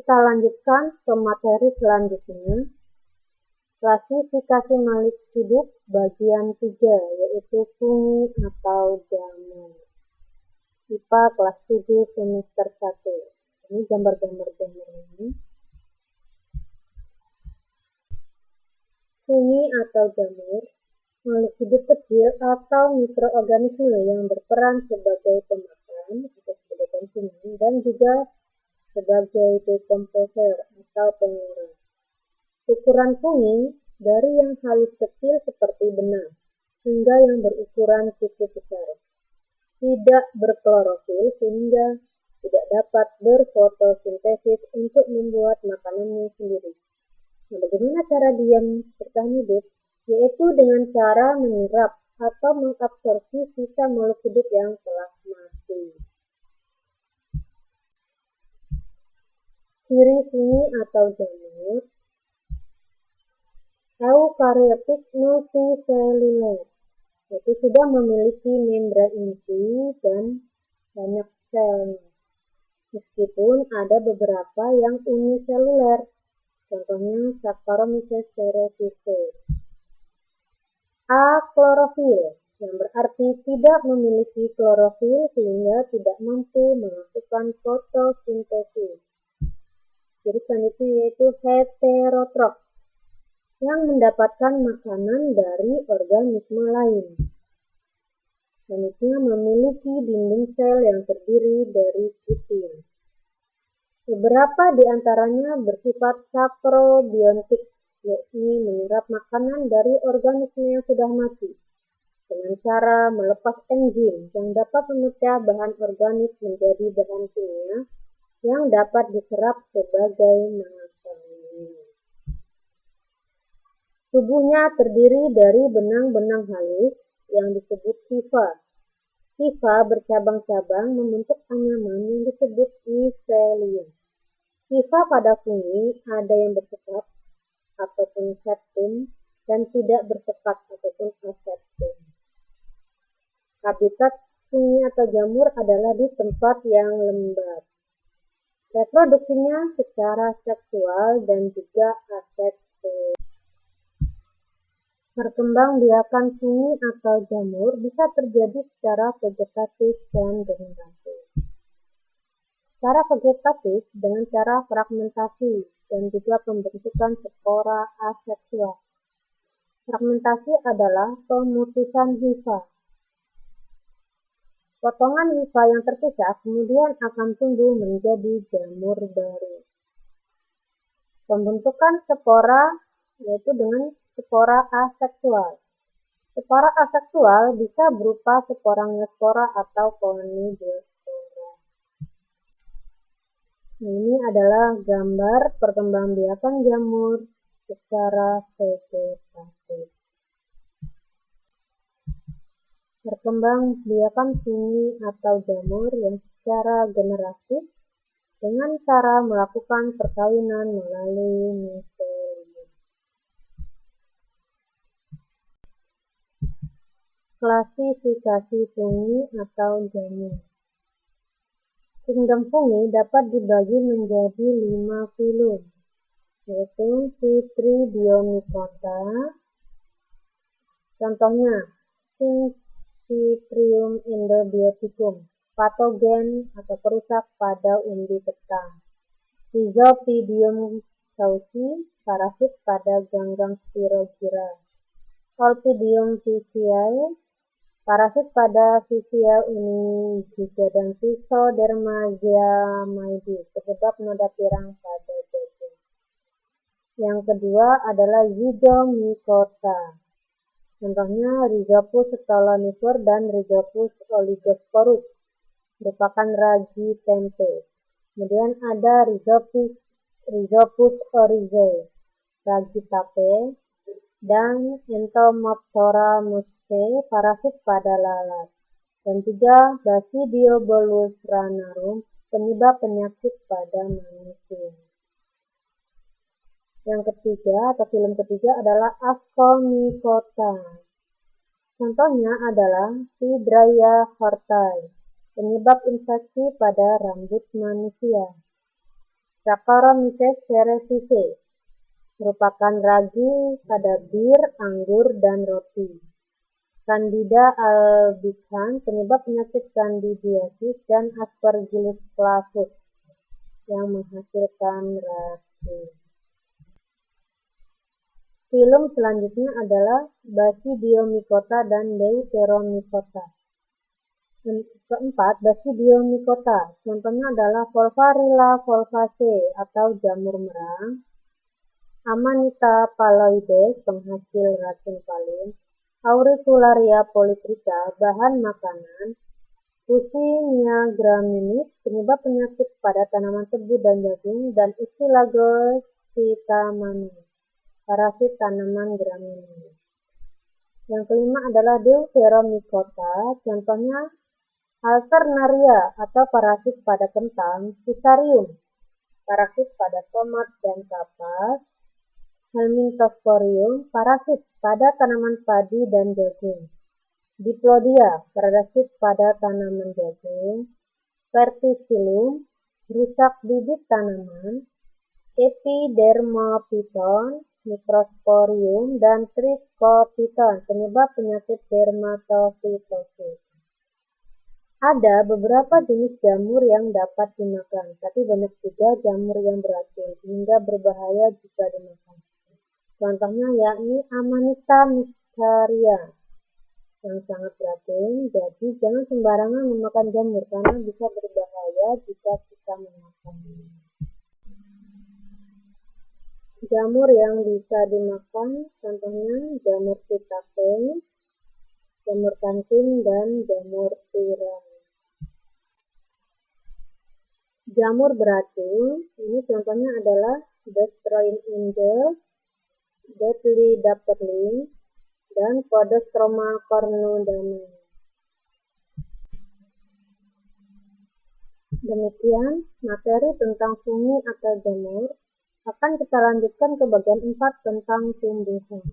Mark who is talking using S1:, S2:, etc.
S1: Kita lanjutkan ke materi selanjutnya. Klasifikasi makhluk hidup bagian 3, yaitu fungi atau jamur. IPA kelas 7 semester 1. Ini gambar-gambar jamurnya. Fungi atau jamur, makhluk hidup kecil atau mikroorganisme yang berperan sebagai pemakan atau sebagai konsumen dan juga sebagai dekomposer atau penguras. Ukuran fungi dari yang halus kecil seperti benang hingga yang berukuran cukup besar. Tidak berklorofil sehingga tidak dapat berfotosintesis untuk membuat makanannya sendiri. Nah, bagaimana cara dia bertahan hidup? Yaitu dengan cara menyerap atau mengabsorpsi sisa makhluk hidup yang telah mati. Ciri fungi atau jamur: eukaryotik multiseluler, yaitu sudah memiliki membran inti dan banyak selnya. Meskipun ada beberapa yang uniseluler, contohnya Saccharomyces cerevisiae. Aklorofil, yang berarti tidak memiliki klorofil sehingga tidak mampu melakukan fotosintesis. Jadi selanjutnya yaitu heterotrof, yang mendapatkan makanan dari organisme lain. Selanjutnya memiliki dinding sel yang terdiri dari putin. Beberapa di antaranya bersifat saprobiontik, yaitu menyerap makanan dari organisme yang sudah mati dengan cara melepas enzim yang dapat memecah bahan organik menjadi bahan kimia yang dapat diserap sebagai makanan. Tubuhnya terdiri dari benang-benang halus yang disebut hifa. Hifa bercabang-cabang membentuk anyaman yang disebut miselium. Hifa pada fungi ada yang bersekat ataupun septum dan tidak bersekat ataupun aseptum. Habitat fungi atau jamur adalah di tempat yang lembab. Reproduksinya secara seksual dan juga asexual. Perkembangbiakan fungi atau jamur bisa terjadi secara vegetatif dan degeneratif. Secara vegetatif dengan cara fragmentasi dan juga pembentukan spora aseksual. Fragmentasi adalah pemutusan hifa. Potongan hifa yang terpisah kemudian akan tumbuh menjadi jamur baru. Pembentukan spora yaitu dengan spora aseksual. Spora aseksual bisa berupa sporangiosfora atau konidiospora. Ini adalah gambar perkembangbiakan jamur secara vegetatif. Perkembangbiakan fungi atau jamur yang secara generatif dengan cara melakukan perkawinan melalui miselium. Klasifikasi fungi atau jamur. Kingdom fungi dapat dibagi menjadi 5 filum, yaitu Chytridiomycota. Contohnya, Chytridium endobioticum, patogen atau perusak pada umbi ketang. Rhizopidium cauchi, parasit pada ganggang spirogyra. Olpidium viciae, parasit pada Vicia unigiga dan Physoderma zeamaidi, penyebab noda pirang pada jagung. Yang kedua adalah Zygomycota. Contohnya Rhizopus stolonifer dan Rhizopus oligosporus, merupakan ragi tempe. Kemudian ada Rhizopus oryzae, ragi tape, dan Entomopsora muscae, parasit pada lalat. Dan tiga, Basidiobulus ranarum, penyebab penyakit pada manusia. Yang ketiga atau film ketiga adalah Ascomycota. Contohnya adalah Hydrarya hortae, penyebab infeksi pada rambut manusia. Saccharomyces cerevisiae merupakan ragi pada bir, anggur, dan roti. Candida albicans penyebab penyakit candidiasis, dan Aspergillus flavus yang menghasilkan ragi. Filum selanjutnya adalah Basidiomycota dan Deuteromycota. Keempat, Basidiomycota. Contohnya adalah Volvarilla volvaceae atau jamur merang, Amanita phalloides penghasil racun palin, Auricularia polytricha bahan makanan, Puccinia graminis penyebab penyakit pada tanaman tebu dan jagung, dan Uxilagos citamanus parasit tanaman graminis. Yang kelima adalah Deuteromycota, contohnya Alternaria atau parasit pada kentang, Fusarium parasit pada tomat dan kapas, Helminthosporium parasit pada tanaman padi dan jagung, Diplodia parasit pada tanaman jagung, Verticillum rusak bibit tanaman, Epidermophyton Microsporium, dan Trichophyton penyebab penyakit dermatofitosis. Ada beberapa jenis jamur yang dapat dimakan, tapi banyak juga jamur yang beracun sehingga berbahaya jika dimakan. Contohnya yakni Amanita muscaria yang sangat beracun, jadi jangan sembarangan memakan jamur karena bisa berbahaya jika kita memakannya. Jamur yang bisa dimakan contohnya jamur shiitake, jamur kancing, dan jamur tiram. Jamur beracun, ini contohnya adalah Destroying Angel, Deadly Dapperling, dan Podostroma cornudana. Demikian materi tentang fungi atau jamur. Akan kita lanjutkan ke bagian 4 tentang tumbuhan.